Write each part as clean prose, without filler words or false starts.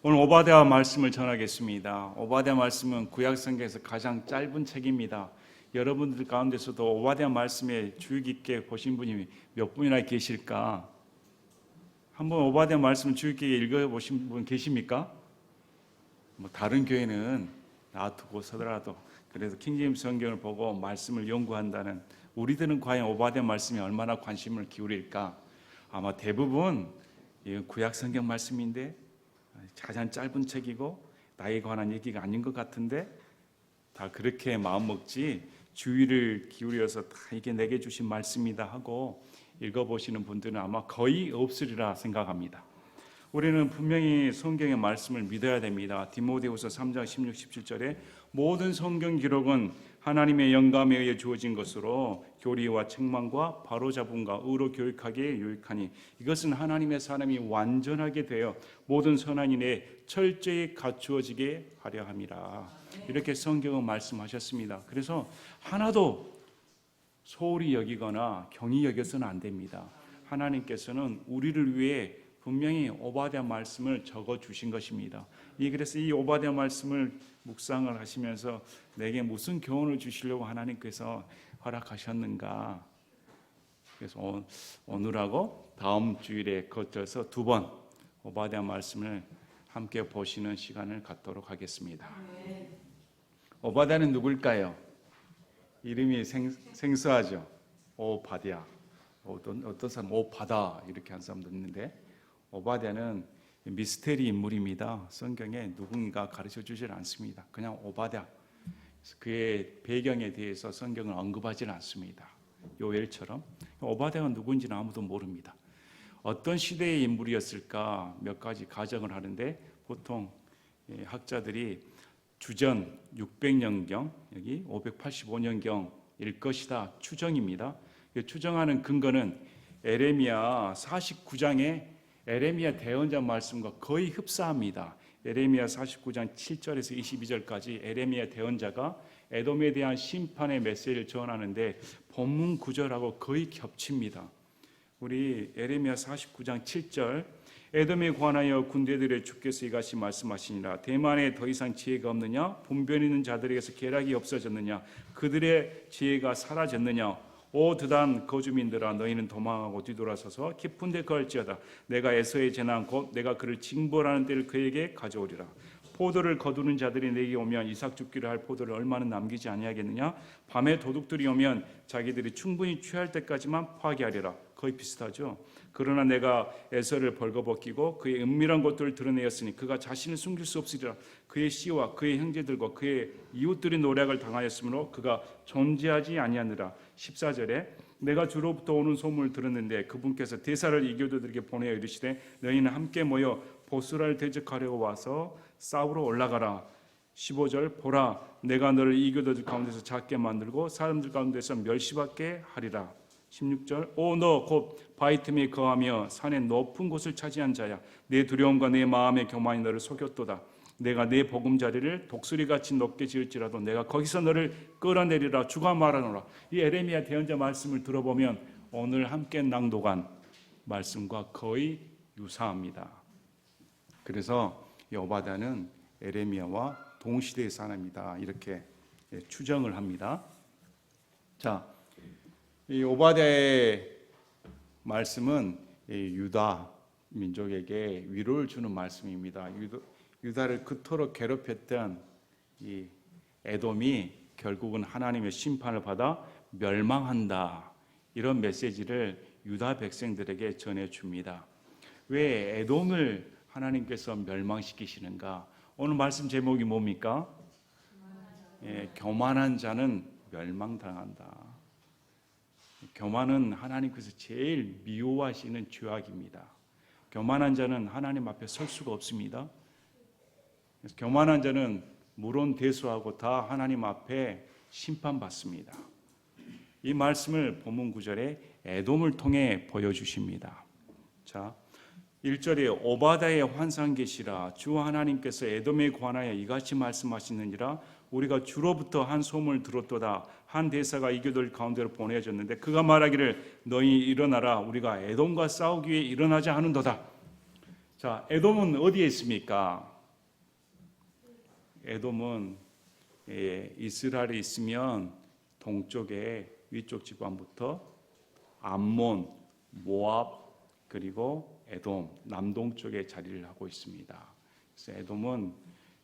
오늘 오바댜 말씀을 전하겠습니다. 오바댜 말씀은 구약 성경에서 가장 짧은 책입니다. 여러분들 가운데서도 오바댜 말씀에 주의 깊게 보신 분이 몇 분이나 계실까? 한번 오바댜 말씀을 주의 깊게 읽어보신 분 계십니까? 다른 교회는 놔두고 서더라도 그래도 킹제임스 성경을 보고 말씀을 연구한다는 우리들은 과연 오바댜 말씀에 얼마나 관심을 기울일까? 아마 대부분 구약 성경 말씀인데 가장 짧은 책이고 나에 관한 얘기가 아닌 것 같은데 다 그렇게 마음먹지 주의를 기울여서 다 이게 내게 주신 말씀이다 하고 읽어보시는 분들은 아마 거의 없으리라 생각합니다. 우리는 분명히 성경의 말씀을 믿어야 됩니다. 디모데후서 3장 16, 17절에 모든 성경 기록은 하나님의 영감에 의해 주어진 것으로 교리와 책망과 바로잡음과 의로 교육하기에 유익하니 이것은 하나님의 사람이 완전하게 되어 모든 선한 일에 철저히 갖추어지게 하려 함이라. 이렇게 성경은 말씀하셨습니다. 그래서 하나도 소홀히 여기거나 경히 여겨서는 안 됩니다. 하나님께서는 우리를 위해 분명히 오바댜 말씀을 적어 주신 것입니다. 그래서 이 오바댜 말씀을 묵상을 하시면서 내게 무슨 교훈을 주시려고 하나님께서 허락하셨는가? 그래서 오늘하고 다음 주일에 거쳐서 두 번 오바댜 말씀을 함께 보시는 시간을 갖도록 하겠습니다. 오바댜는 누굴까요? 이름이 생소하죠. 오바댜. 어떤 사람 오바다 이렇게 한 사람도 있는데 오바댜는 미스테리 인물입니다. 성경에 누군가 가르쳐 주질 않습니다. 그냥 오바댜. 그의 배경에 대해서 성경은 언급하지 않습니다. 요엘처럼. 오바댜가 누군지는 아무도 모릅니다. 어떤 시대의 인물이었을까 몇 가지 가정을 하는데 보통 학자들이 주전 600년경 여기 585년경일 것이다 추정입니다. 추정하는 근거는 에레미야 49장에 에레미야 대언자 말씀과 거의 흡사합니다. 에레미야 49장 7절에서 22절까지 에레미야 대언자가 에돔에 대한 심판의 메시지를 전하는데 본문 구절하고 거의 겹칩니다. 우리 에레미야 49장 7절 에돔에 관하여 군대들의 주께서 이같이 말씀하시니라 대만에 더 이상 지혜가 없느냐 분변 있는 자들에게서 계략이 없어졌느냐 그들의 지혜가 사라졌느냐 오 드단 거주민들아 너희는 도망하고 뒤돌아서서 깊은 데 걸지어다 내가 에서의 재난 곧 내가 그를 징벌하는 때를 그에게 가져오리라 포도를 거두는 자들이 내게 오면 이삭 줍기를 할 포도를 얼마나 남기지 아니하겠느냐 밤에 도둑들이 오면 자기들이 충분히 취할 때까지만 파괴하리라 거의 비슷하죠. 그러나 내가 에서를 벌거벗기고 그의 은밀한 것들을 드러내었으니 그가 자신을 숨길 수 없으리라 그의 씨와 그의 형제들과 그의 이웃들이 노략을 당하였으므로 그가 존재하지 아니하느라 14절에 내가 주로부터 오는 소문을 들었는데 그분께서 대사를 이교도들에게 보내어 이르시되 너희는 함께 모여 보스라를 대적하려고 와서 싸우러 올라가라 15절 보라 내가 너를 이교도들 가운데서 작게 만들고 사람들 가운데서 멸시받게 하리라 16절 오 너 곧 바위 틈에 거하며 산의 높은 곳을 차지한 자야 내 두려움과 내 마음의 교만이 너를 속였도다 내가 내 보금자리를 독수리같이 높게 지을지라도 내가 거기서 너를 끌어내리라 주가 말하노라. 이 에레미야 대언자 말씀을 들어보면 오늘 함께 낭독한 말씀과 거의 유사합니다. 그래서 이 오바댜는 에레미야와 동시대의 사람이다 이렇게 추정을 합니다. 자, 이 오바댜의 말씀은 유다 민족에게 위로를 주는 말씀입니다. 유다를 그토록 괴롭혔던 이 에돔이 결국은 하나님의 심판을 받아 멸망한다. 이런 메시지를 유다 백성들에게 전해줍니다. 왜 에돔을 하나님께서 멸망시키시는가? 오늘 말씀 제목이 뭡니까? 교만한 자는 멸망당한다. 교만은 하나님께서 제일 미워하시는 죄악입니다. 교만한 자는 하나님 앞에 설 수가 없습니다. 교만한 자는 물론 대수하고 다 하나님 앞에 심판받습니다. 이 말씀을 본문 9절에 에돔을 통해 보여주십니다. 자, 1절에 오바댜의 환상 계시라 주 하나님께서 에돔에 관하여 이같이 말씀하시느니라 우리가 주로부터 한 소문을 들었도다 한 대사가 이교도들 가운데로 보내졌는데 그가 말하기를 너희 일어나라 우리가 에돔과 싸우기 위해 일어나자 하는도다. 자, 에돔은 어디에 있습니까? 에돔은 이스라엘이 있으면 동쪽에 위쪽 지방부터 암몬, 모압, 그리고 에돔 남동쪽에 자리를 하고 있습니다. 그래서 에돔은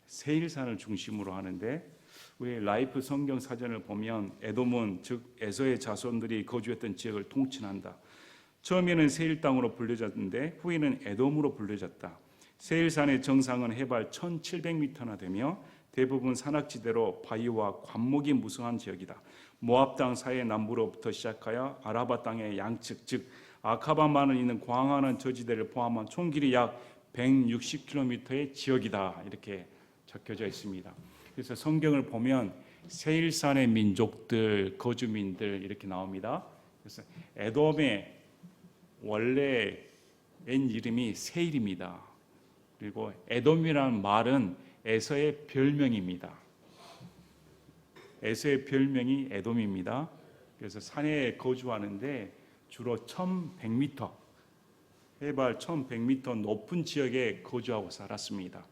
세일산을 중심으로 하는데 우리 라이프 성경 사전을 보면 에돔은 즉 에서의 자손들이 거주했던 지역을 통칭한다. 처음에는 세일 땅으로 불려졌는데 후에는 에돔으로 불려졌다. 세일산의 정상은 해발 1700m나 되며 대부분 산악지대로 바위와 관목이 무성한 지역이다. 모압 땅 사이의 남부로부터 시작하여 아라바 땅의 양측 즉 아카바만을 있는 광활한 저지대를 포함한 총 길이 약 160km의 지역이다. 이렇게 적혀져 있습니다. 그래서 성경을 보면 세일산의 민족들, 거주민들 이렇게 나옵니다. 그래서 에돔의 원래 옛 이름이 세일입니다. 그리고 에돔이라는 말은 에서의 별명입니다. 에서의 별명이 에돔입니다. 그래서 산에 거주하는데 주로 1100m, 해발 1100m 높은 지역에 거주하고 살았습니다.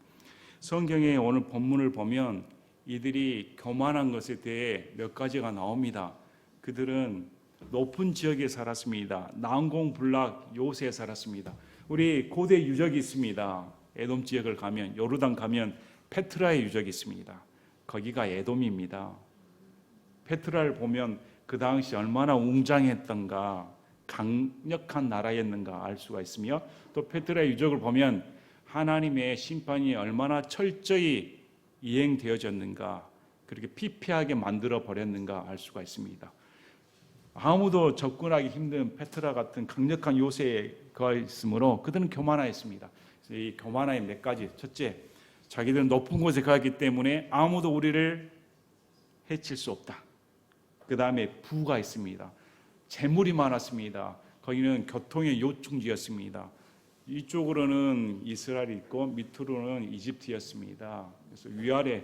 성경의 오늘 본문을 보면 이들이 교만한 것에 대해 몇 가지가 나옵니다. 그들은 높은 지역에 살았습니다. 난공불락 요새에 살았습니다. 우리 고대 유적이 있습니다. 에돔 지역을 가면 요르단 가면 페트라의 유적이 있습니다. 거기가 에돔입니다. 페트라를 보면 그 당시 얼마나 웅장했던가 강력한 나라였는가 알 수가 있으며 또 페트라의 유적을 보면 하나님의 심판이 얼마나 철저히 이행되어졌는가 그렇게 피폐하게 만들어 버렸는가 알 수가 있습니다. 아무도 접근하기 힘든 페트라 같은 강력한 요새에 거했으므로 그들은 교만하였습니다. 이 교만의 몇 가지. 첫째, 자기들은 높은 곳에 가기 때문에 아무도 우리를 해칠 수 없다. 그 다음에 부가 있습니다. 재물이 많았습니다. 거기는 교통의 요충지였습니다. 이쪽으로는 이스라엘이 있고 밑으로는 이집트였습니다. 그래서 위아래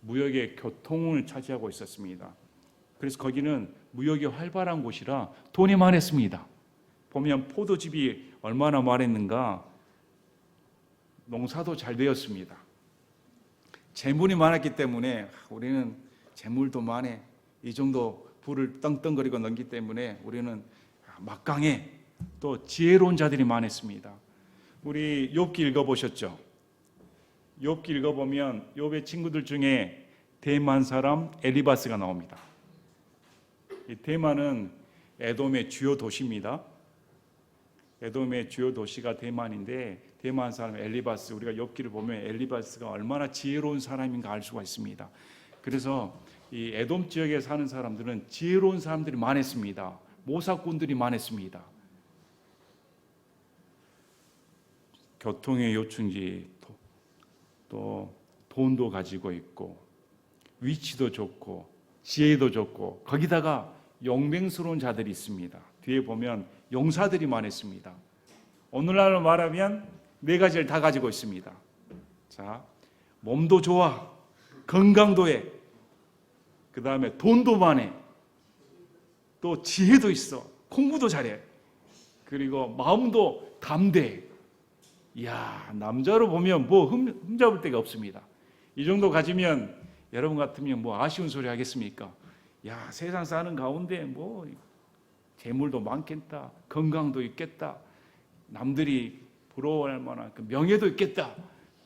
무역의 교통을 차지하고 있었습니다. 그래서 거기는 무역이 활발한 곳이라 돈이 많았습니다. 보면 포도즙이 얼마나 많았는가, 농사도 잘 되었습니다. 재물이 많았기 때문에 우리는 재물도 많아, 이 정도 부를 떵떵거리고 넘기 때문에 우리는 막강해. 또 지혜로운 자들이 많았습니다. 우리 욥기 읽어보셨죠? 욥기 읽어보면 욥의 친구들 중에 대만 사람 엘리바스가 나옵니다. 이 대만은 에돔의 주요 도시입니다. 에돔의 주요 도시가 대만인데 대만 사람 엘리바스, 우리가 욥기를 보면 엘리바스가 얼마나 지혜로운 사람인가 알 수가 있습니다. 그래서 이 에돔 지역에 사는 사람들은 지혜로운 사람들이 많았습니다. 모사꾼들이 많았습니다. 교통의 요충지, 또 돈도 가지고 있고 위치도 좋고 지혜도 좋고 거기다가 용맹스러운 자들이 있습니다. 뒤에 보면 용사들이 많았습니다. 오늘날로 말하면 네 가지를 다 가지고 있습니다. 자, 몸도 좋아, 건강도 해, 그 다음에 돈도 많아, 또 지혜도 있어, 공부도 잘해, 그리고 마음도 담대해. 이야, 남자로 보면 뭐 흠잡을 데가 없습니다. 이 정도 가지면 여러분 같으면 뭐 아쉬운 소리 하겠습니까? 야, 세상 사는 가운데 뭐 재물도 많겠다, 건강도 있겠다, 남들이 부러워할 만한 그 명예도 있겠다,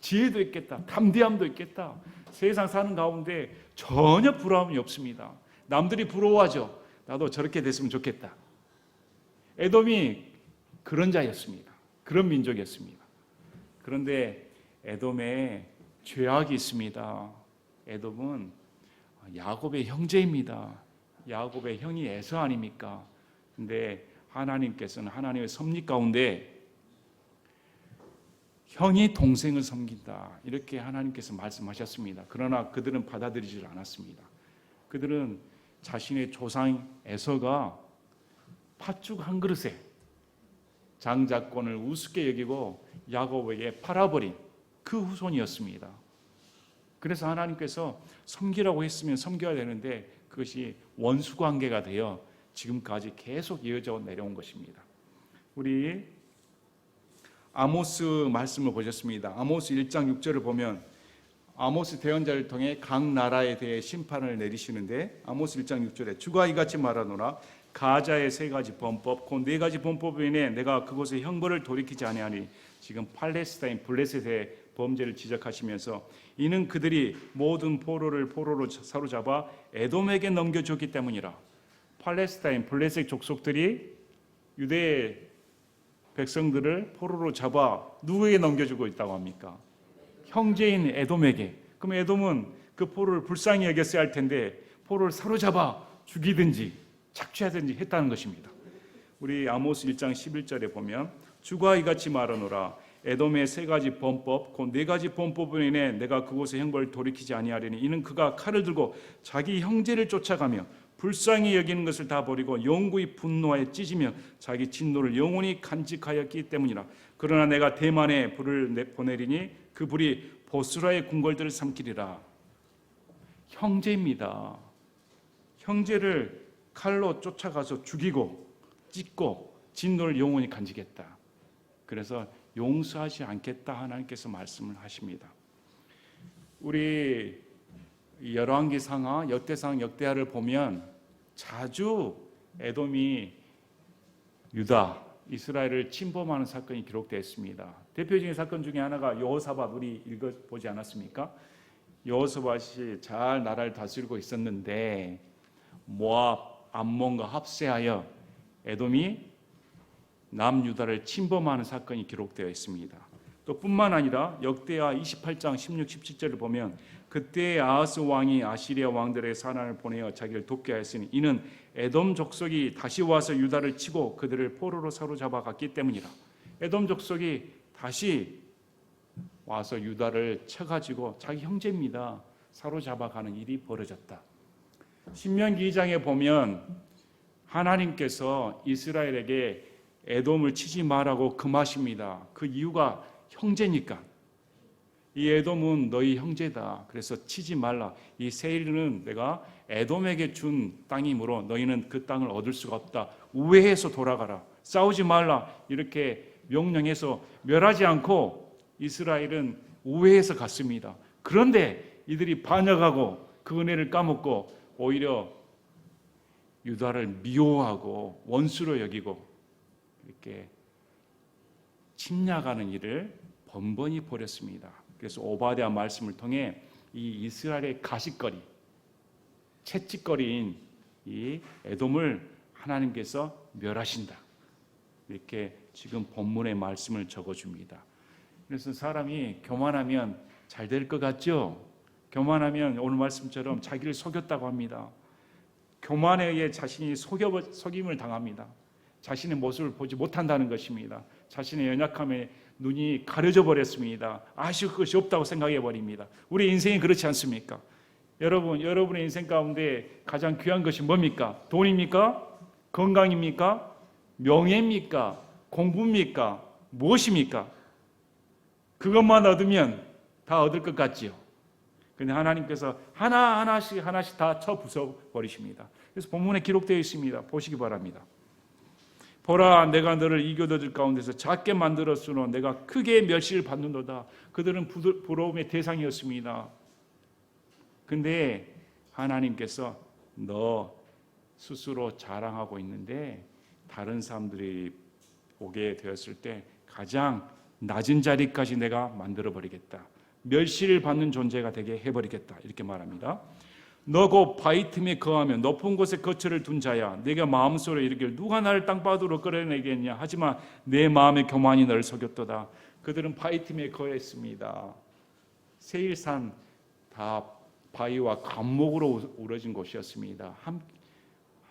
지혜도 있겠다, 담대함도 있겠다. 세상 사는 가운데 전혀 부러움이 없습니다. 남들이 부러워하죠. 나도 저렇게 됐으면 좋겠다. 에돔이 그런 자였습니다. 그런 민족이었습니다. 그런데 에돔에 죄악이 있습니다. 에돔은 야곱의 형제입니다. 야곱의 형이 에서 아닙니까? 근데 하나님께서는 하나님의 섭리 가운데 형이 동생을 섬긴다, 이렇게 하나님께서 말씀하셨습니다. 그러나 그들은 받아들이지 않았습니다. 그들은 자신의 조상 에서가 팥죽 한 그릇에 장자권을 우습게 여기고 야곱에게 팔아버린 그 후손이었습니다. 그래서 하나님께서 섬기라고 했으면 섬겨야 되는데 그것이 원수관계가 되어 지금까지 계속 이어져 내려온 것입니다. 우리 아모스 말씀을 보셨습니다. 아모스 1장 6절을 보면 아모스 대언자를 통해 각 나라에 대해 심판을 내리시는데 아모스 1장 6절에 주가 이같이 말하노라 가자의 세 가지 범법 곧 네 가지 범법으로 인해 내가 그곳에 형벌을 돌이키지 아니하니 지금 팔레스타인 블레셋의 범죄를 지적하시면서 이는 그들이 모든 포로로 사로잡아 에돔에게 넘겨줬기 때문이라. 팔레스타인 블레셋 족속들이 유대 백성들을 포로로 잡아 누구에게 넘겨주고 있다고 합니까? 형제인 에돔에게. 그럼 에돔은 그 포로를 불쌍히 여겼어야 할 텐데 포로를 사로잡아 죽이든지 착취하든지 했다는 것입니다. 우리 아모스 1장 11절에 보면 주가 이같이 말하노라 에돔의 세 가지 범법 곧 네 가지 범법으로 인해 내가 그곳에 형벌을 돌이키지 아니하리니 이는 그가 칼을 들고 자기 형제를 쫓아가며 불쌍히 여기는 것을 다 버리고 영구히 분노하여 찢으며 자기 진노를 영원히 간직하였기 때문이라. 그러나 내가 대만에 불을 보내리니 그 불이 보스라의 궁궐들을 삼키리라. 형제입니다. 형제를 칼로 쫓아가서 죽이고 찢고 진노를 영원히 간직했다. 그래서 용서하지 않겠다 하나님께서 말씀을 하십니다. 우리 열왕기상하, 역대상, 역대하를 보면 자주 에돔이 유다, 이스라엘을 침범하는 사건이 기록되어 있습니다. 대표적인 사건 중에 하나가 여호사밧, 우리 읽어보지 않았습니까? 여호사밧이 잘 나라를 다스리고 있었는데 모압, 암몬과 합세하여 에돔이 남유다를 침범하는 사건이 기록되어 있습니다. 또 뿐만 아니라 역대하 28장 16, 17절을 보면 그때 아하스 왕이 아시리아 왕들의 사난을 보내어 자기를 돕게 하였으니 이는 에돔 족속이 다시 와서 유다를 치고 그들을 포로로 사로잡아 갔기 때문이라. 에돔 족속이 다시 와서 유다를 쳐가지고 자기 형제입니다. 사로잡아 가는 일이 벌어졌다. 신명기 2장에 보면 하나님께서 이스라엘에게 에돔을 치지 말라고 금하십니다. 그 이유가 형제니까. 이 에돔은 너희 형제다. 그래서 치지 말라. 이 세일은 내가 에돔에게 준 땅이므로 너희는 그 땅을 얻을 수가 없다. 우회해서 돌아가라. 싸우지 말라. 이렇게 명령해서 멸하지 않고 이스라엘은 우회해서 갔습니다. 그런데 이들이 반역하고 그 은혜를 까먹고 오히려 유다를 미워하고 원수로 여기고 이렇게 침략하는 일을 번번이 벌였습니다. 그래서 오바댜 말씀을 통해 이 이스라엘의 가십거리, 채찍거리인 이 에돔을 하나님께서 멸하신다. 이렇게 지금 본문의 말씀을 적어줍니다. 그래서 사람이 교만하면 잘 될 것 같죠? 교만하면 오늘 말씀처럼 자기를 속였다고 합니다. 교만에 의해 자신이 속임을 당합니다. 자신의 모습을 보지 못한다는 것입니다. 자신의 연약함에 눈이 가려져 버렸습니다. 아쉬울 것이 없다고 생각해 버립니다. 우리 인생이 그렇지 않습니까? 여러분의 인생 가운데 가장 귀한 것이 뭡니까? 돈입니까? 건강입니까? 명예입니까? 공부입니까? 무엇입니까? 그것만 얻으면 다 얻을 것 같지요. 그런데 하나님께서 하나씩 다 쳐 부숴버리십니다. 그래서 본문에 기록되어 있습니다. 보시기 바랍니다. 보라, 내가 너를 이교도들 가운데서 작게 만들었으므로 내가 크게 멸시를 받는도다. 그들은 부러움의 대상이었습니다. 근데 하나님께서 너 스스로 자랑하고 있는데 다른 사람들이 보게 되었을 때 가장 낮은 자리까지 내가 만들어버리겠다. 멸시를 받는 존재가 되게 해버리겠다. 이렇게 말합니다. 너 곧 바위 틈에 거하며 높은 곳에 거처를 둔 자야. 내가 마음속으로 이르기를 누가 나를 땅바닥으로 끌어내겠냐. 하지만 내 마음의 교만이 너를 속였도다. 그들은 바위 틈에 거했습니다. 세일산 다 바위와 감목으로 우러진 곳이었습니다.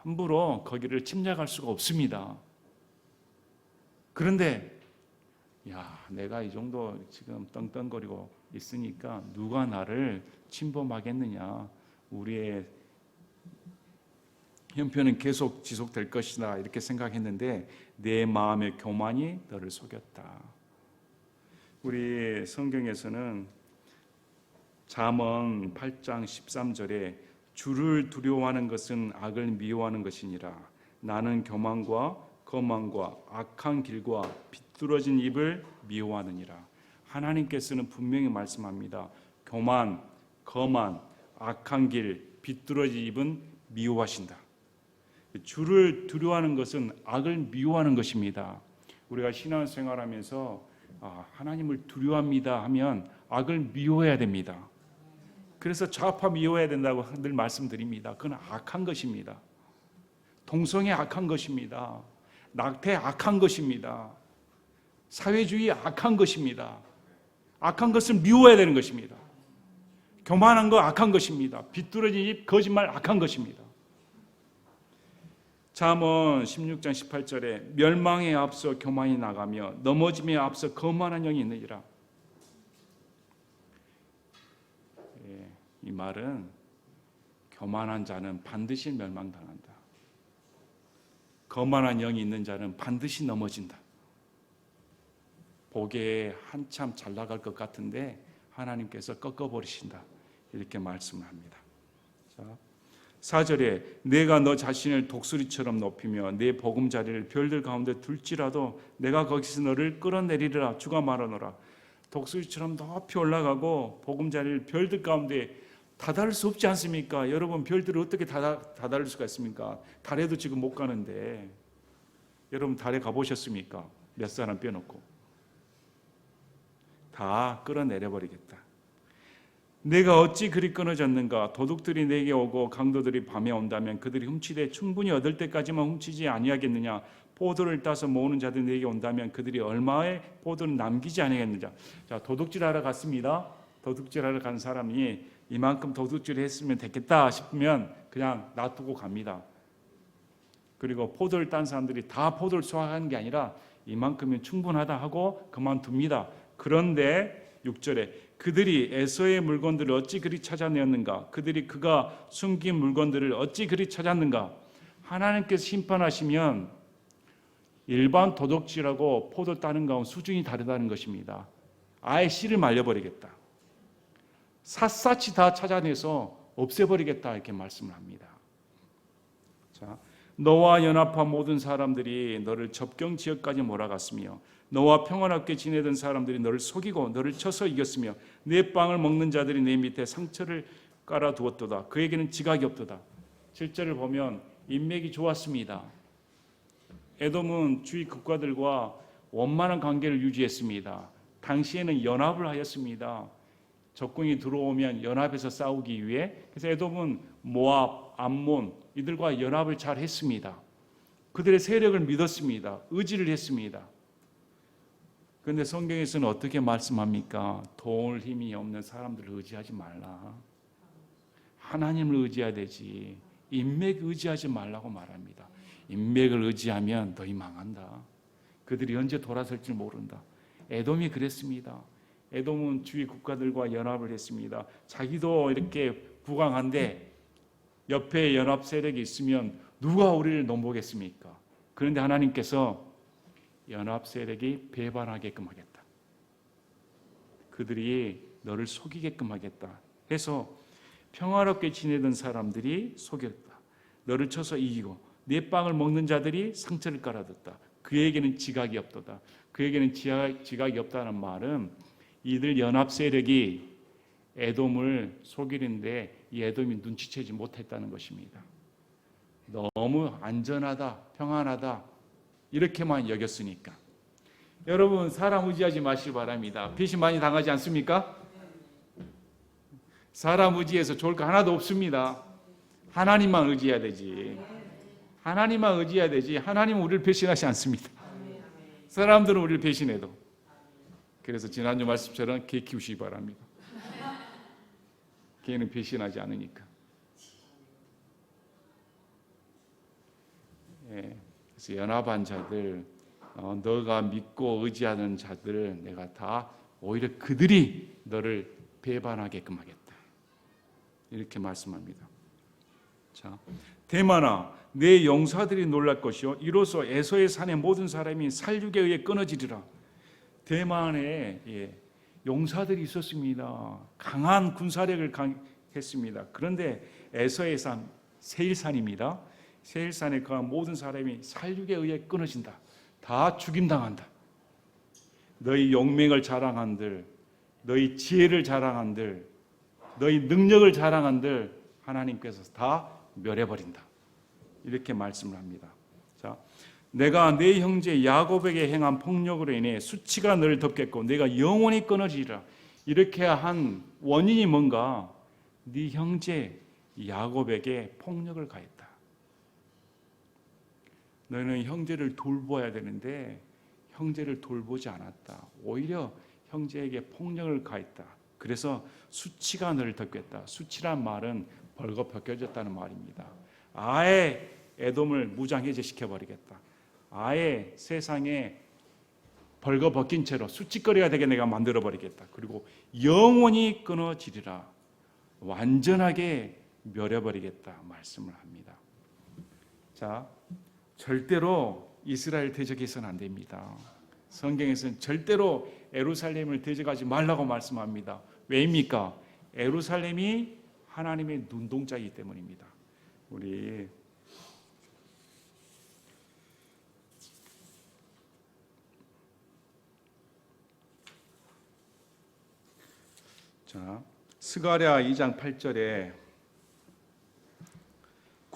함부로 거기를 침략할 수가 없습니다. 그런데 내가 이 정도 지금 떵떵거리고 있으니까 누가 나를 침범하겠느냐. 우리의 형편은 계속 지속될 것이다 이렇게 생각했는데 내 마음의 교만이 너를 속였다. 우리 성경에서는 잠언 8장 13절에 주를 두려워하는 것은 악을 미워하는 것이니라. 나는 교만과 거만과 악한 길과 비뚤어진 입을 미워하느니라. 하나님께서는 분명히 말씀합니다. 교만, 거만, 악한 길, 비뚤어진 입은 미워하신다. 주를 두려워하는 것은 악을 미워하는 것입니다. 우리가 신앙생활하면서 하나님을 두려워합니다 하면 악을 미워해야 됩니다. 그래서 좌파 미워해야 된다고 늘 말씀드립니다. 그건 악한 것입니다. 동성애 악한 것입니다. 낙태 악한 것입니다. 사회주의 악한 것입니다. 악한 것을 미워해야 되는 것입니다. 교만한 거 악한 것입니다. 비뚤어진 입, 거짓말 악한 것입니다. 잠언 16장 18절에 멸망에 앞서 교만이 나가며 넘어짐에 앞서 거만한 영이 있느니라. 이 말은 교만한 자는 반드시 멸망당한다. 거만한 영이 있는 자는 반드시 넘어진다. 보기에 한참 잘 나갈 것 같은데 하나님께서 꺾어버리신다. 이렇게 말씀합니다. 자, 4절에 내가 너 자신을 독수리처럼 높이며 내 보금자리를 별들 가운데 둘지라도 내가 거기서 너를 끌어내리리라. 주가 말하노라. 독수리처럼 높이 올라가고 보금자리를 별들 가운데 다다를 수 없지 않습니까? 여러분, 별들을 어떻게 다다를 수가 있습니까? 달에도 지금 못 가는데 여러분 달에 가보셨습니까? 몇 사람 빼놓고 다 끌어내려버리겠다. 내가 어찌 그리 끊어졌는가? 도둑들이 내게 오고 강도들이 밤에 온다면 그들이 훔치되 충분히 얻을 때까지만 훔치지 아니하겠느냐? 포도를 따서 모으는 자들이 내게 온다면 그들이 얼마의 포도를 남기지 아니하겠느냐? 자, 도둑질하러 갔습니다. 도둑질하러 간 사람이 이만큼 도둑질을 했으면 됐겠다 싶으면 그냥 놔두고 갑니다. 그리고 포도를 딴 사람들이 다 포도를 수확하는 게 아니라 이만큼이면 충분하다 하고 그만둡니다. 그런데 6절에 그들이 에서의 물건들을 어찌 그리 찾아내었는가? 그들이 그가 숨긴 물건들을 어찌 그리 찾았는가? 하나님께서 심판하시면 일반 도둑질하고 포도 따는 가운데 수준이 다르다는 것입니다. 아예 씨를 말려버리겠다. 샅샅이 다 찾아내서 없애버리겠다 이렇게 말씀을 합니다. 자, 너와 연합한 모든 사람들이 너를 접경 지역까지 몰아갔으며 너와 평안하게 지내던 사람들이 너를 속이고 너를 쳐서 이겼으며 내 빵을 먹는 자들이 내 밑에 상처를 깔아두었도다. 그에게는 지각이 없도다. 7절을 보면 인맥이 좋았습니다. 에돔은 주위 국가들과 원만한 관계를 유지했습니다. 당시에는 연합을 하였습니다. 적군이 들어오면 연합해서 싸우기 위해. 그래서 에돔은 모압, 암몬 이들과 연합을 잘 했습니다. 그들의 세력을 믿었습니다. 의지를 했습니다. 그런데 성경에서는 어떻게 말씀합니까? 도울 힘이 없는 사람들을 의지하지 말라. 하나님을 의지해야 되지. 인맥 의지하지 말라고 말합니다. 인맥을 의지하면 너희 망한다. 그들이 언제 돌아설지 모른다. 에돔이 그랬습니다. 에돔은 주위 국가들과 연합을 했습니다. 자기도 이렇게 부강한데 옆에 연합 세력이 있으면 누가 우리를 넘보겠습니까? 그런데 하나님께서 연합 세력이 배반하게끔 하겠다. 그들이 너를 속이게끔 하겠다 해서 평화롭게 지내던 사람들이 속였다. 너를 쳐서 이기고 내 빵을 먹는 자들이 상처를 깔아뒀다. 그에게는 지각이 없도다. 그에게는 지각이 없다는 말은 이들 연합 세력이 에돔을 속이는데 이 에돔이 눈치채지 못했다는 것입니다. 너무 안전하다, 평안하다 이렇게만 여겼으니까. 여러분, 사람 의지하지 마시기 바랍니다. 배신 많이 당하지 않습니까? 사람 의지해서 좋을 거 하나도 없습니다. 하나님만 의지해야 되지. 하나님만 의지해야 되지. 하나님은 우리를 배신하지 않습니다. 사람들은 우리를 배신해도. 그래서 지난주 말씀처럼 개 키우시기 바랍니다. 개는 배신하지 않으니까. 그래서 연합한 자들, 너가 믿고 의지하는 자들 내가 다 오히려 그들이 너를 배반하게끔 하겠다. 이렇게 말씀합니다. 자, 대만아, 내 용사들이 놀랄 것이요 이로써 에서의 산의 모든 사람이 살육에 의해 끊어지리라. 대만에 용사들이 있었습니다. 강한 군사력을 했습니다. 그런데 에서의 산, 세일산입니다. 세일산에 거한 모든 사람이 살육에 의해 끊어진다. 다 죽임당한다. 너희 용맹을 자랑한들, 너희 지혜를 자랑한들 너희 능력을 자랑한들 하나님께서 다 멸해버린다. 이렇게 말씀을 합니다. 자, 내가 내 형제 야곱에게 행한 폭력으로 인해 수치가 너를 덮겠고 내가 영원히 끊어지리라. 이렇게 한 원인이 뭔가? 네 형제 야곱에게 폭력을 가했다. 너는 형제를 돌보아야 되는데 형제를 돌보지 않았다. 오히려 형제에게 폭력을 가했다. 그래서 수치가 너를 덮겠다. 수치란 말은 벌거벗겨졌다는 말입니다. 아예 에돔을 무장해제시켜버리겠다. 아예 세상에 벌거벗긴 채로 수치거리가 되게 내가 만들어버리겠다. 그리고 영원히 끊어지리라. 완전하게 멸해버리겠다 말씀을 합니다. 자, 절대로 이스라엘 대적해서는 안 됩니다. 성경에서는 절대로 예루살렘을 대적하지 말라고 말씀합니다. 왜입니까? 예루살렘이 하나님의 눈동자이기 때문입니다. 우리 자, 스가랴 2장 8절에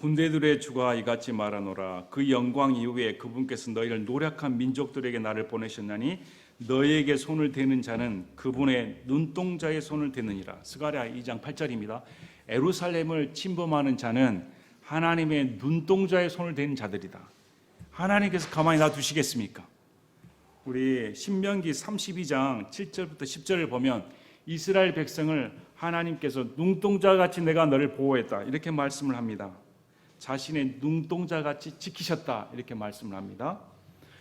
군대들의 주가 이같이 말하노라. 그 영광 이후에 그분께서 너희를 노력한 민족들에게 나를 보내셨나니 너희에게 손을 대는 자는 그분의 눈동자에 손을 대느니라. 스가랴 2장 8절입니다. 예루살렘을 침범하는 자는 하나님의 눈동자에 손을 대는 자들이다. 하나님께서 가만히 놔두시겠습니까? 우리 신명기 32장 7절부터 10절을 보면 이스라엘 백성을 하나님께서 눈동자같이 내가 너를 보호했다 이렇게 말씀을 합니다. 자신의 눈동자같이 지키셨다 이렇게 말씀을 합니다.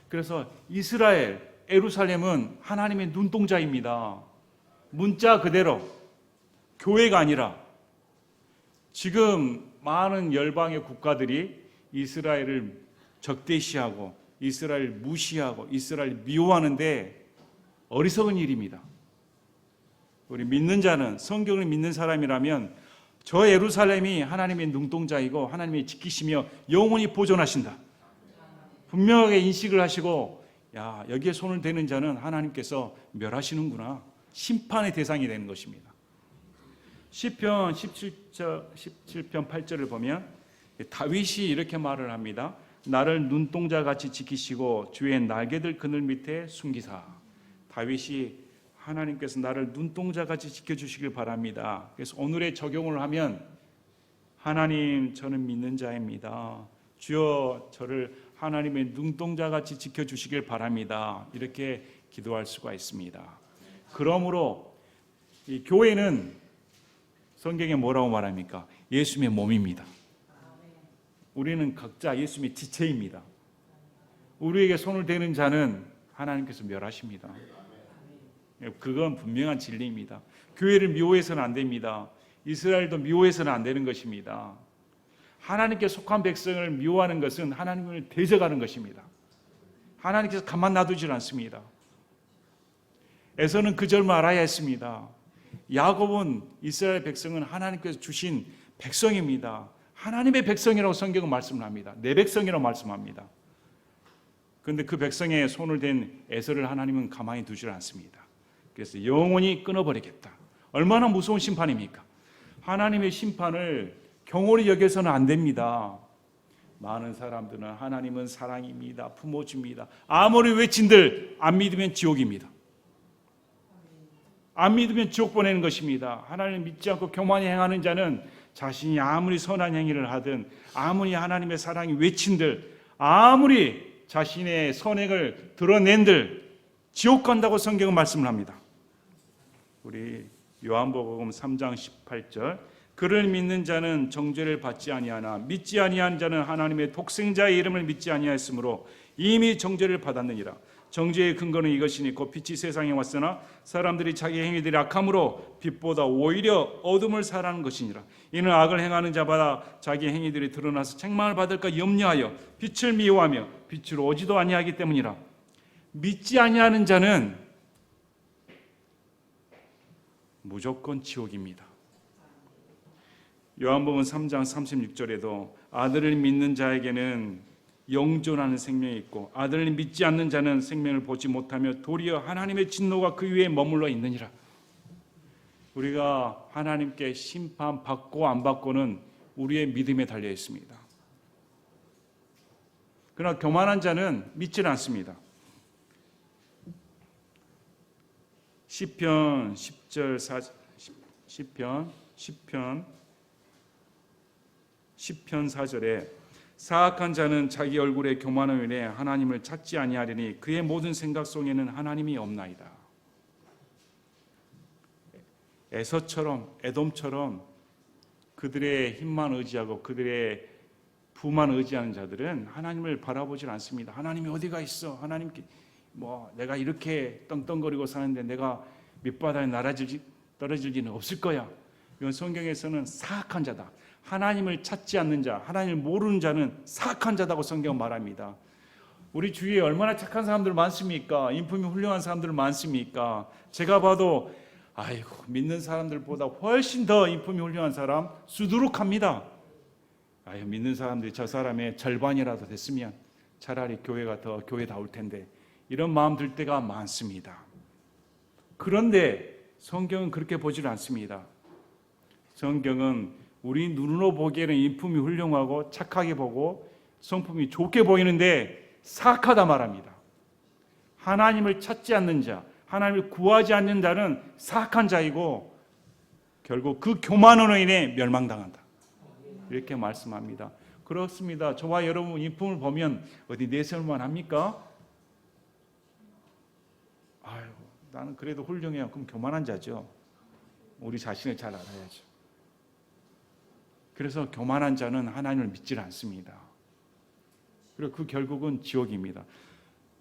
그래서 이스라엘, 예루살렘은 하나님의 눈동자입니다. 문자 그대로 교회가 아니라 지금 많은 열방의 국가들이 이스라엘을 적대시하고 이스라엘 무시하고 이스라엘 미워하는데 어리석은 일입니다. 우리 믿는 자는 성경을 믿는 사람이라면 저 예루살렘이 하나님의 눈동자이고 하나님이 지키시며 영원히 보존하신다. 분명하게 인식을 하시고 야 여기에 손을 대는 자는 하나님께서 멸하시는구나. 심판의 대상이 되는 것입니다. 시편 17편 8절을 보면 다윗이 이렇게 말을 합니다. 나를 눈동자같이 지키시고 주의 날개들 그늘 밑에 숨기사. 다윗이 하나님께서 나를 눈동자같이 지켜주시길 바랍니다. 그래서 오늘의 적용을 하면 하나님 저는 믿는 자입니다. 주여 저를 하나님의 눈동자같이 지켜주시길 바랍니다. 이렇게 기도할 수가 있습니다. 그러므로 이 교회는 성경에 뭐라고 말합니까? 예수님의 몸입니다. 우리는 각자 예수님의 지체입니다. 우리에게 손을 대는 자는 하나님께서 멸하십니다. 그건 분명한 진리입니다. 교회를 미워해서는 안 됩니다. 이스라엘도 미워해서는 안 되는 것입니다. 하나님께 속한 백성을 미워하는 것은 하나님을 대적하는 것입니다. 하나님께서 가만 놔두질 않습니다. 에서는 그 점을 알아야 했습니다. 야곱은 이스라엘 백성은 하나님께서 주신 백성입니다. 하나님의 백성이라고 성경은 말씀을 합니다. 내 백성이라고 말씀합니다. 그런데 그 백성의 손을 댄 에서를 하나님은 가만히 두질 않습니다. 그래서 영원히 끊어버리겠다. 얼마나 무서운 심판입니까? 하나님의 심판을 경홀히 여겨서는 안 됩니다. 많은 사람들은 하나님은 사랑입니다. 품어줍니다. 아무리 외친들 안 믿으면 지옥입니다. 안 믿으면 지옥 보내는 것입니다. 하나님을 믿지 않고 교만히 행하는 자는 자신이 아무리 선한 행위를 하든 아무리 하나님의 사랑이 외친들 아무리 자신의 선행을 드러낸들 지옥 간다고 성경은 말씀을 합니다. 우리 요한복음 3장 18절 그를 믿는 자는 정죄를 받지 아니하나 믿지 아니한 자는 하나님의 독생자의 이름을 믿지 아니하였으므로 이미 정죄를 받았느니라. 정죄의 근거는 이것이니 곧 빛이 세상에 왔으나 사람들이 자기 행위들이 악함으로 빛보다 오히려 어둠을 사랑하는 것이니라. 이는 악을 행하는 자마다 자기 행위들이 드러나서 책망을 받을까 염려하여 빛을 미워하며 빛으로 오지도 아니하기 때문이라. 믿지 아니하는 자는 무조건 지옥입니다. 요한복음 3장 36절에도 아들을 믿는 자에게는 영존하는 생명이 있고 아들을 믿지 않는 자는 생명을 보지 못하며 도리어 하나님의 진노가 그 위에 머물러 있느니라. 우리가 하나님께 심판받고 안 받고는 우리의 믿음에 달려 있습니다. 그러나 교만한 자는 믿질 않습니다. 시편 4절에 사악한 자는 자기 얼굴에 교만을 인해 하나님을 찾지 아니하리니 그의 모든 생각 속에는 하나님이 없나이다. 에서처럼 에돔처럼 그들의 힘만 의지하고 그들의 부만 의지하는 자들은 하나님을 바라보질 않습니다. 하나님이 어디가 있어? 하나님께 내가 이렇게 떵떵거리고 사는데 내가 밑바닥에 떨어질 일은 없을 거야. 이건 성경에서는 사악한 자다. 하나님을 찾지 않는 자, 하나님을 모르는 자는 사악한 자다고 성경은 말합니다. 우리 주위에 얼마나 착한 사람들 많습니까? 인품이 훌륭한 사람들 많습니까? 제가 봐도 믿는 사람들보다 훨씬 더 인품이 훌륭한 사람 수두룩합니다. 믿는 사람들이 저 사람의 절반이라도 됐으면 차라리 교회가 더 교회다울 텐데 이런 마음 들 때가 많습니다. 그런데 성경은 그렇게 보질 않습니다. 성경은 우리 눈으로 보기에는 인품이 훌륭하고 착하게 보고 성품이 좋게 보이는데 사악하다 말합니다. 하나님을 찾지 않는 자, 하나님을 구하지 않는 자는 사악한 자이고 결국 그 교만으로 인해 멸망당한다. 이렇게 말씀합니다. 그렇습니다. 저와 여러분 인품을 보면 어디 내세울만 합니까? 나는 그래도 훌륭해요. 그럼 교만한 자죠. 우리 자신을 잘 알아야죠. 그래서 교만한 자는 하나님을 믿질 않습니다. 그리고 그 결국은 지옥입니다.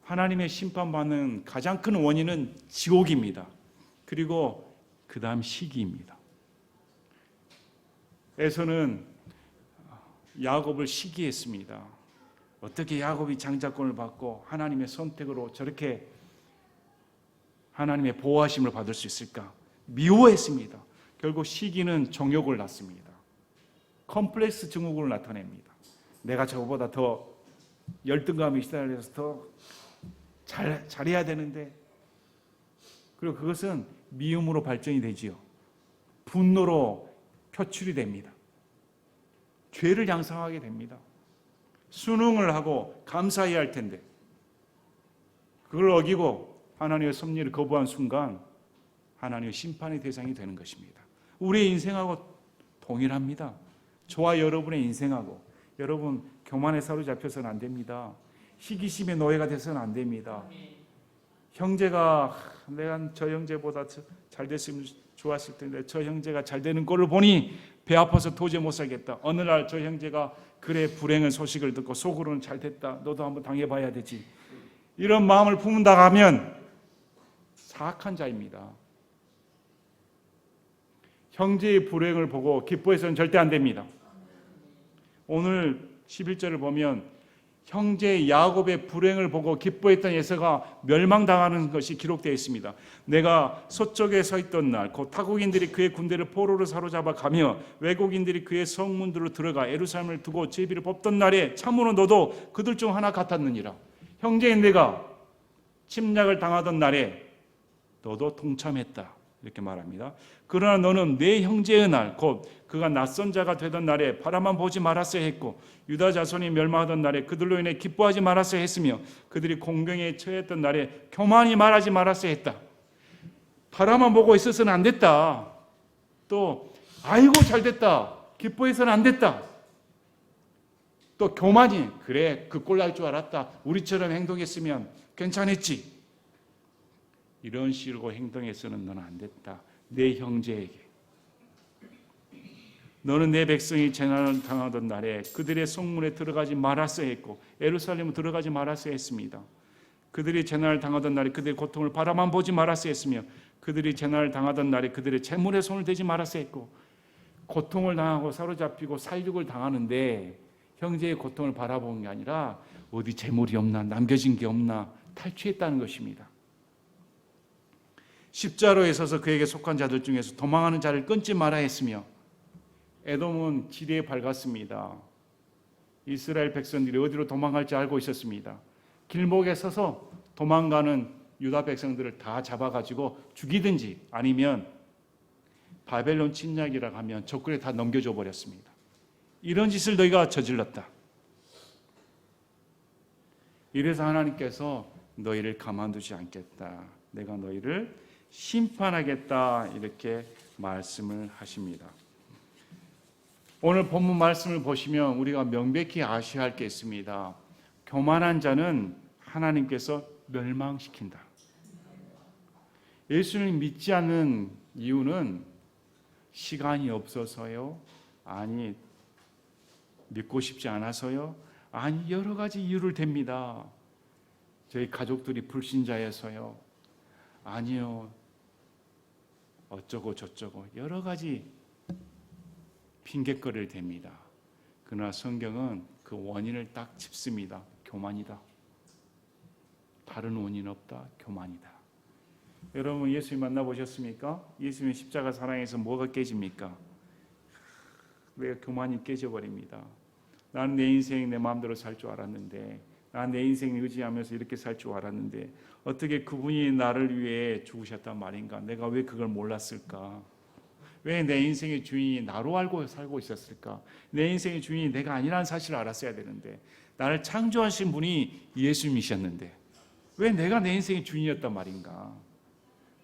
하나님의 심판받는 가장 큰 원인은 지옥입니다. 그리고 그 다음 시기입니다. 에서는 야곱을 시기했습니다. 어떻게 야곱이 장자권을 받고 하나님의 선택으로 저렇게 하나님의 보호하심을 받을 수 있을까? 미워했습니다. 결국 시기는 정욕을 낳습니다. 컴플렉스 증후군을 나타냅니다. 내가 저거보다 더 열등감이 시달려서 더 잘해야 되는데, 그리고 그것은 미움으로 발전이 되지요. 분노로 표출이 됩니다. 죄를 양상하게 됩니다. 순응을 하고 감사해야 할 텐데 그걸 어기고 하나님의 섭리를 거부한 순간 하나님의 심판의 대상이 되는 것입니다. 우리의 인생하고 동일합니다. 저와 여러분의 인생하고. 여러분 교만에 사로잡혀서는 안 됩니다. 시기심의 노예가 돼서는 안 됩니다. 형제가 내가 저 형제보다 잘 됐으면 좋았을 텐데 저 형제가 잘 되는 꼴을 보니 배 아파서 도저히 못 살겠다. 어느 날 저 형제가 그래 불행한 소식을 듣고 속으로는 잘 됐다. 너도 한번 당해봐야 되지. 이런 마음을 품는다 하면 사악한 자입니다. 형제의 불행을 보고 기뻐해서는 절대 안 됩니다. 오늘 11절을 보면 형제 야곱의 불행을 보고 기뻐했던 에서가 멸망당하는 것이 기록되어 있습니다. 내가 서쪽에 서 있던 날 곧 타국인들이 그의 군대를 포로로 사로잡아 가며 외국인들이 그의 성문으로 들어가 예루살렘을 두고 제비를 뽑던 날에 참으로 너도 그들 중 하나 같았느니라. 형제인 내가 침략을 당하던 날에 너도 동참했다. 이렇게 말합니다. 그러나 너는 내 형제의 날 곧 그가 낯선 자가 되던 날에 바라만 보지 말았어야 했고 유다 자손이 멸망하던 날에 그들로 인해 기뻐하지 말았어야 했으며 그들이 공경에 처했던 날에 교만히 말하지 말았어야 했다. 바라만 보고 있어서는 안 됐다. 또 아이고 잘 됐다. 기뻐해서는 안 됐다. 또 교만이 그래 그 꼴 날 줄 알았다. 우리처럼 행동했으면 괜찮았지. 이런 식으로 행동해서는 너는 안 됐다. 내 형제에게. 너는 내 백성이 재난을 당하던 날에 그들의 성문에 들어가지 말았어야 했고 예루살렘에 들어가지 말았어야 했습니다. 그들이 재난을 당하던 날에 그들의 고통을 바라만 보지 말았어야 했으며 그들이 재난을 당하던 날에 그들의 재물에 손을 대지 말았어야 했고 고통을 당하고 사로잡히고 살육을 당하는데 형제의 고통을 바라본 게 아니라 어디 재물이 없나 남겨진 게 없나 탈취했다는 것입니다. 십자로에 서서 그에게 속한 자들 중에서 도망하는 자를 끊지 말아야 했으며 에돔은 지리에 밝았습니다. 이스라엘 백성들이 어디로 도망갈지 알고 있었습니다. 길목에 서서 도망가는 유다 백성들을 다 잡아가지고 죽이든지 아니면 바벨론 침략이라고 하면 적군에 다 넘겨줘 버렸습니다. 이런 짓을 너희가 저질렀다. 이래서 하나님께서 너희를 가만두지 않겠다. 내가 너희를 심판하겠다. 이렇게 말씀을 하십니다. 오늘 본문 말씀을 보시면 우리가 명백히 아셔야 할 게 있습니다. 교만한 자는 하나님께서 멸망시킨다. 예수를 믿지 않는 이유는 시간이 없어서요? 아니, 믿고 싶지 않아서요? 아니, 여러 가지 이유를 댑니다. 저희 가족들이 불신자여서요? 아니요, 어쩌고 저쩌고 여러 가지 핑계거리를 댑니다. 그러나 성경은 그 원인을 딱 짚습니다. 교만이다. 다른 원인 없다. 교만이다. 여러분 예수님 만나보셨습니까? 예수님 십자가 사랑에서 뭐가 깨집니까? 왜 교만이 깨져버립니다. 나는 내 인생 내 마음대로 살 줄 알았는데, 나는 내 인생 의지하면서 이렇게 살 줄 알았는데 어떻게 그분이 나를 위해 죽으셨단 말인가? 내가 왜 그걸 몰랐을까? 왜 내 인생의 주인이 나로 알고 살고 있었을까? 내 인생의 주인이 내가 아니라는 사실을 알았어야 되는데, 나를 창조하신 분이 예수님이셨는데 왜 내가 내 인생의 주인이었단 말인가?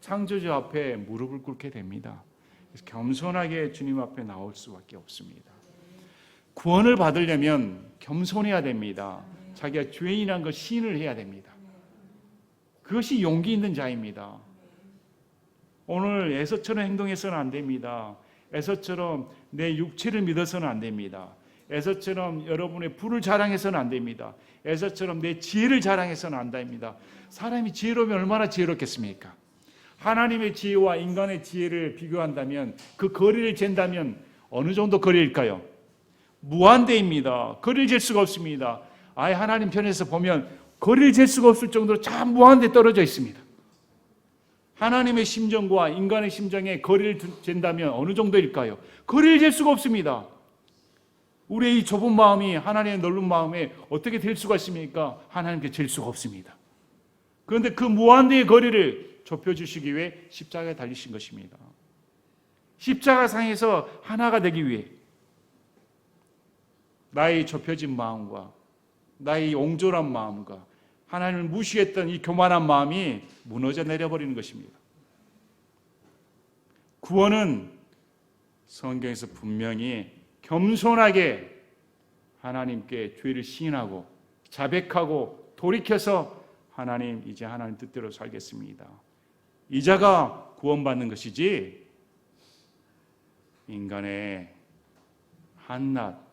창조주 앞에 무릎을 꿇게 됩니다. 그래서 겸손하게 주님 앞에 나올 수밖에 없습니다. 구원을 받으려면 겸손해야 됩니다. 자기가 죄인이라는 걸 시인을 해야 됩니다. 그것이 용기 있는 자입니다. 오늘 에서처럼 행동해서는 안 됩니다. 에서처럼 내 육체를 믿어서는 안 됩니다. 에서처럼 여러분의 부를 자랑해서는 안 됩니다. 에서처럼 내 지혜를 자랑해서는 안 됩니다. 사람이 지혜로우면 얼마나 지혜롭겠습니까? 하나님의 지혜와 인간의 지혜를 비교한다면, 그 거리를 잰다면 어느 정도 거리일까요? 무한대입니다. 거리를 잴 수가 없습니다. 아예 하나님 편에서 보면 거리를 잴 수가 없을 정도로 참 무한대 떨어져 있습니다. 하나님의 심정과 인간의 심정의 거리를 잰다면 어느 정도일까요? 거리를 잴 수가 없습니다. 우리의 이 좁은 마음이 하나님의 넓은 마음에 어떻게 될 수가 있습니까? 하나님께 잴 수가 없습니다. 그런데 그 무한대의 거리를 좁혀주시기 위해 십자가에 달리신 것입니다. 십자가상에서 하나가 되기 위해 나의 좁혀진 마음과 나의 옹졸한 마음과 하나님을 무시했던 이 교만한 마음이 무너져 내려버리는 것입니다. 구원은 성경에서 분명히 겸손하게 하나님께 죄를 시인하고 자백하고 돌이켜서 하나님, 이제 하나님 뜻대로 살겠습니다. 이 자가 구원받는 것이지 인간의 한낱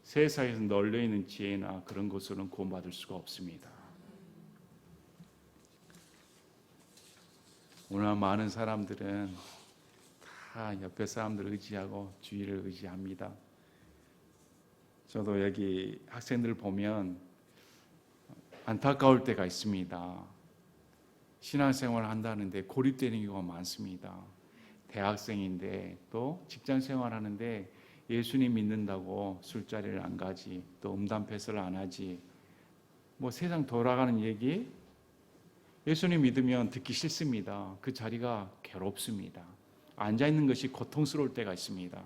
세상에서 널려있는 지혜나 그런 것으로는 구원받을 수가 없습니다. 오늘 많은 사람들은 다 옆에 사람들을 의지하고 주위를 의지합니다. 저도 여기 학생들을 보면 안타까울 때가 있습니다. 신앙생활을 한다는데 고립되는 경우가 많습니다. 대학생인데 또 직장생활 하는데 예수님 믿는다고 술자리를 안 가지, 또 음담패설을 안 하지, 뭐 세상 돌아가는 얘기 예수님 믿으면 듣기 싫습니다. 그 자리가 괴롭습니다. 앉아있는 것이 고통스러울 때가 있습니다.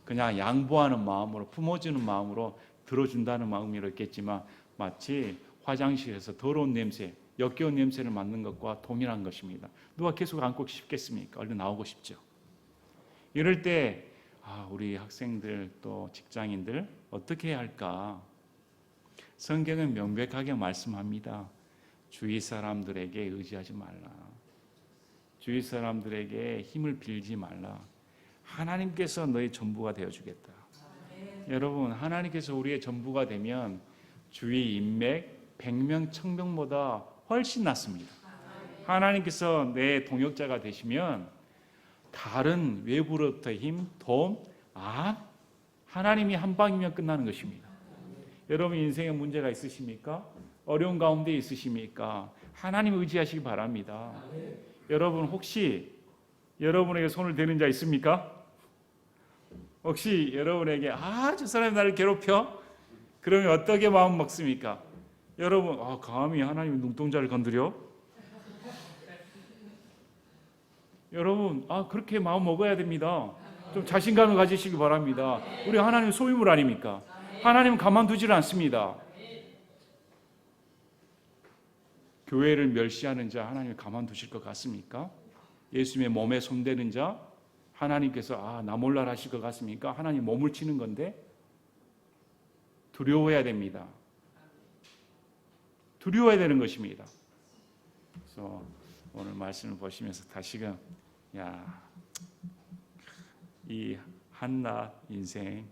그냥 양보하는 마음으로, 품어주는 마음으로 들어준다는 마음으로 있겠지만 마치 화장실에서 더러운 냄새, 역겨운 냄새를 맡는 것과 동일한 것입니다. 누가 계속 앉고 싶겠습니까? 얼른 나오고 싶죠. 이럴 때 우리 학생들 또 직장인들 어떻게 해야 할까? 성경은 명백하게 말씀합니다. 주위 사람들에게 의지하지 말라. 주위 사람들에게 힘을 빌지 말라. 하나님께서 너의 전부가 되어주겠다. 여러분, 하나님께서 우리의 전부가 되면 주위 인맥, 100명, 1000명보다 훨씬 낫습니다. 하나님께서 내 동역자가 되시면 다른 외부로부터 힘, 도움, 하나님이 한 방이면 끝나는 것입니다. 여러분 인생에 문제가 있으십니까? 어려운 가운데 있으십니까? 하나님 의지하시기 바랍니다. 여러분 혹시 여러분에게 손을 대는 자 있습니까? 혹시 여러분에게 저 사람이 나를 괴롭혀? 그러면 어떻게 마음 먹습니까? 여러분 감히 하나님의 눈동자를 건드려? 여러분, 그렇게 마음 먹어야 됩니다. 좀 자신감을 가지시기 바랍니다. 우리 하나님 소유물 아닙니까? 하나님은 가만두질 않습니다. 교회를 멸시하는 자 하나님이 가만두실 것 같습니까? 예수님의 몸에 손대는 자 하나님께서 나 몰라라 하실 것 같습니까? 하나님 몸을 치는 건데 두려워해야 됩니다. 두려워해야 되는 것입니다. 그래서 오늘 말씀을 보시면서 다시금 이 한낱 인생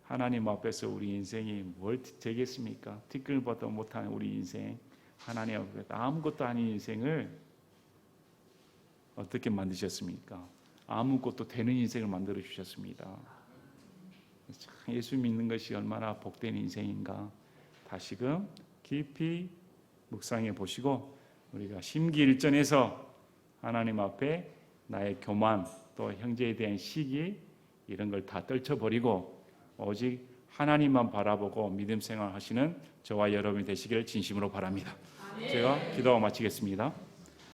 하나님 앞에서 우리 인생이 뭘 되겠습니까? 티끌보다 못한 우리 인생 하나님 앞에 아무것도 아닌 인생을 어떻게 만드셨습니까? 아무것도 되는 인생을 만들어 주셨습니다. 참 예수 믿는 것이 얼마나 복된 인생인가 다시금 깊이 묵상해 보시고 우리가 심기일전에서 하나님 앞에 나의 교만 또 형제에 대한 시기 이런 걸 다 떨쳐버리고 오직 하나님만 바라보고 믿음 생활하시는 저와 여러분이 되시기를 진심으로 바랍니다. 제가 기도하고 마치겠습니다.